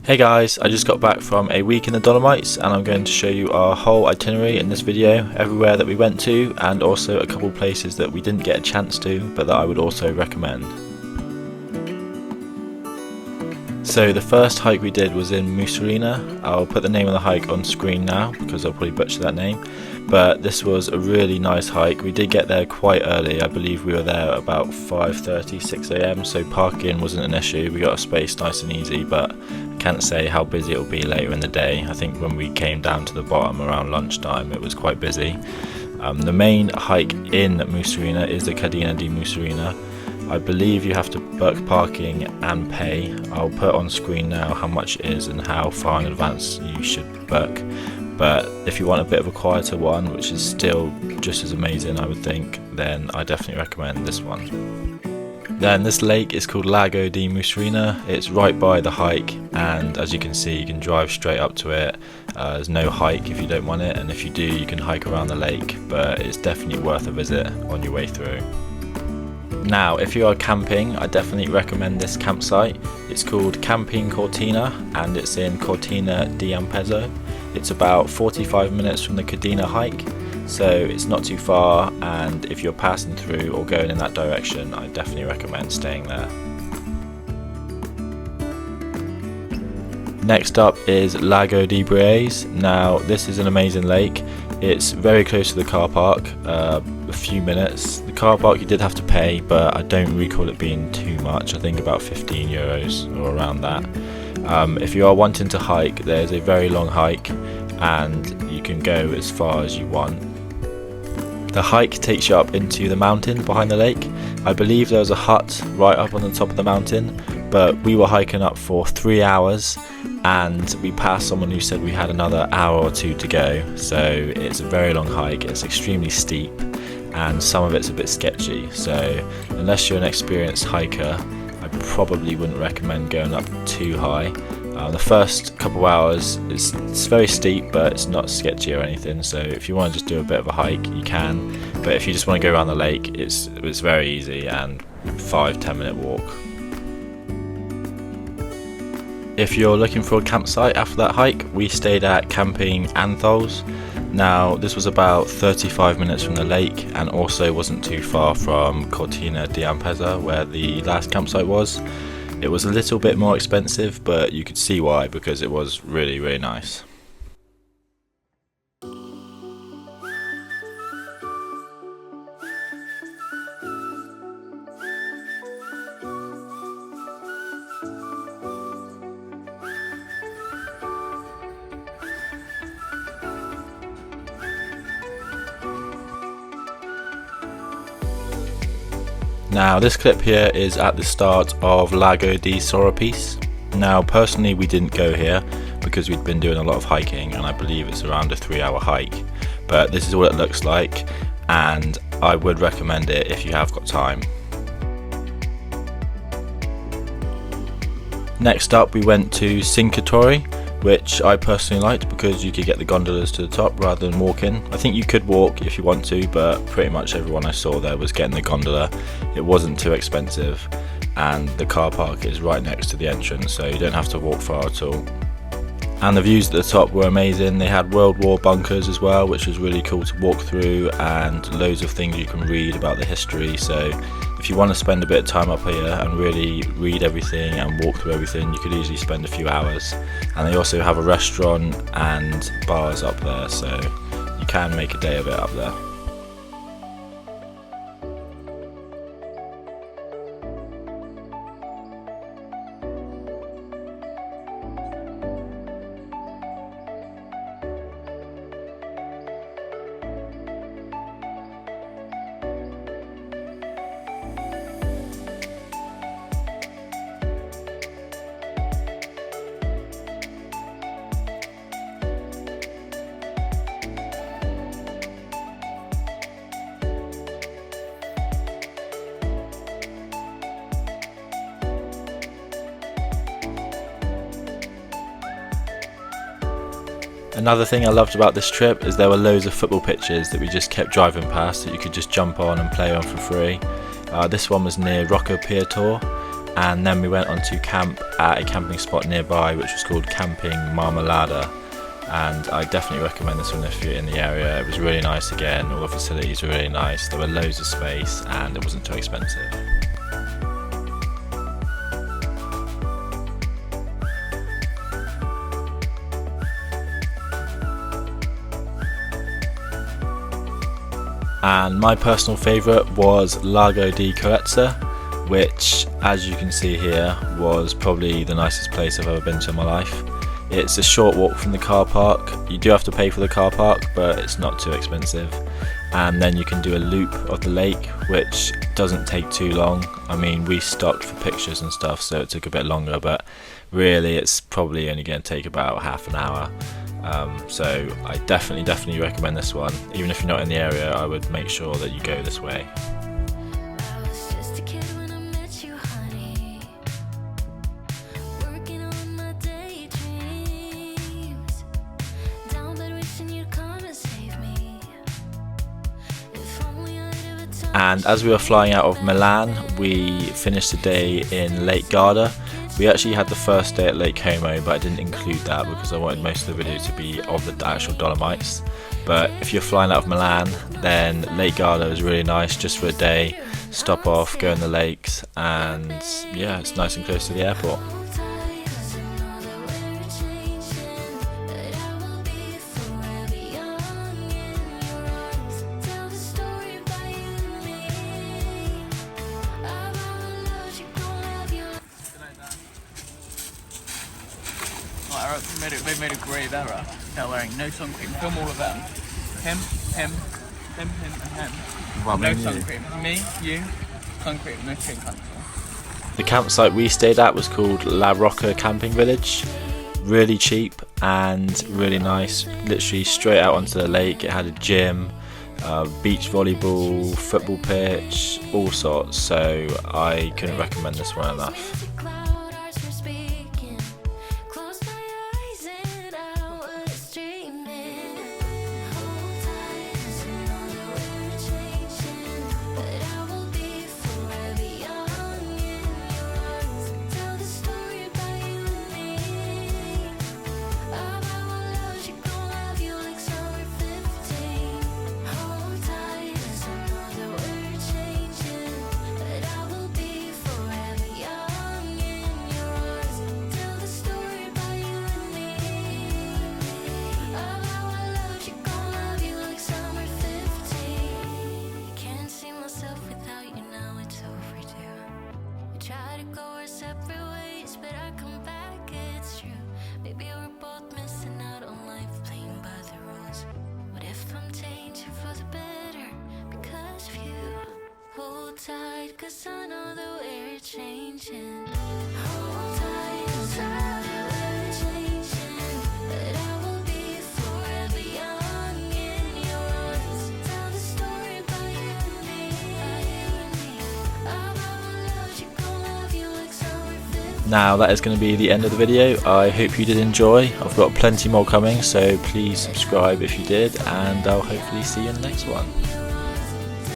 Hey guys, I just got back from a week in the Dolomites and I'm going to show you our whole itinerary in this video, everywhere that we went to and also a couple places that we didn't get a chance to but that I would also recommend. So the first hike we did was in Musirina. I'll put the name of the hike on screen now because I'll probably butcher that name, but this was a really nice hike. We did get there quite early. I believe we were there about 5:30, 6 AM, so parking wasn't an issue. We got a space nice and easy, but I can't say how busy it'll be later in the day. I think when we came down to the bottom around lunchtime it was quite busy. The main hike in Musirina is the Cadini Di Musirina. I believe you have to book parking and pay. I'll put on screen now how much it is and how far in advance you should book. But if you want a bit of a quieter one, which is still just as amazing I would think, then I definitely recommend this one. Then this lake is called Lago Di Musirina. It's right by the hike and as you can see you can drive straight up to it. There's no hike if you don't want it, and if you do you can hike around the lake, but it's definitely worth a visit on your way through. Now if you are camping, I definitely recommend this campsite. It's called Camping Cortina and it's in Cortina d'Ampezzo. It's about 45 minutes from the Cadina hike, so it's not too far, and if you're passing through or going in that direction I definitely recommend staying there. Next up is Lago Di Braies. Now this is an amazing lake. It's very close to the car park, a few minutes. The car park you did have to pay, but I don't recall it being too much. I think about €15 or around that. If you are wanting to hike, there's a very long hike and you can go as far as you want. The hike takes you up into the mountain behind the lake. I believe there was a hut right up on the top of the mountain, but we were hiking up for 3 hours and we passed someone who said we had another hour or two to go, so it's a very long hike. It's extremely steep and some of it's a bit sketchy, so unless you're an experienced hiker I probably wouldn't recommend going up too high. The first couple of hours it's very steep but it's not sketchy or anything, so if you want to just do a bit of a hike you can, but if you just want to go around the lake it's very easy and 5-10 minute walk. If you're looking for a campsite after that hike, we stayed at Camping Anthols. Now this was about 35 minutes from the lake and also wasn't too far from Cortina d'Ampezzo where the last campsite was. It was a little bit more expensive, but you could see why because it was really, really nice. Now this clip here is at the start of Lago di Braies. Now personally we didn't go here because we'd been doing a lot of hiking and I believe it's around a 3-hour hike, but this is what it looks like and I would recommend it if you have got time. Next up we went to Cinque Torri, which I personally liked because you could get the gondolas to the top rather than walking. I think you could walk if you want to, but pretty much everyone I saw there was getting the gondola. It wasn't too expensive and the car park is right next to the entrance, so you don't have to walk far at all. And the views at the top were amazing. They had World War bunkers as well, which was really cool to walk through, and loads of things you can read about the history, so if you want to spend a bit of time up here and really read everything and walk through everything, you could easily spend a few hours. And they also have a restaurant and bars up there, so you can make a day of it up there. Another thing I loved about this trip is there were loads of football pitches that we just kept driving past that you could just jump on and play on for free. This one was near Rocca Pietore and then we went on to camp at a camping spot nearby which was called Camping Marmalada, and I definitely recommend this one if you're in the area. It was really nice again, all the facilities were really nice, there were loads of space and it wasn't too expensive. And my personal favourite was Lago di Carezza, which, as you can see here, was probably the nicest place I've ever been to in my life. It's a short walk from the car park. You do have to pay for the car park, but it's not too expensive. And then you can do a loop of the lake, which doesn't take too long. I mean, we stopped for pictures and stuff, so it took a bit longer, but really it's probably only going to take about half an hour. So I definitely recommend this one. Even if you're not in the area, I would make sure that you go this way. And as we were flying out of Milan, we finished the day in Lake Garda. We actually had the first day at Lake Como, but I didn't include that because I wanted most of the video to be of the actual Dolomites. But if you're flying out of Milan, then Lake Garda is really nice just for a day. Stop off, go in the lakes, and yeah, it's nice and close to the airport. They've made a grave error. They're wearing no sun cream. Film all of them. Him, and him. Well, no sun cream. Me, you, sun cream, no skin cancer. The campsite we stayed at was called La Rocca Camping Village. Really cheap and really nice. Literally straight out onto the lake. It had a gym, beach volleyball, football pitch, all sorts. So I couldn't recommend this one enough. Cause I know that we're changing. Hold tight, 'cause I know that we're changing. But I will be forever young in your arms. Tell the story about you and me. About our love, she gon' love you like summer 15. Now that is going to be the end of the video. I hope you did enjoy. I've got plenty more coming, so please subscribe if you did, and I'll hopefully see you in the next one.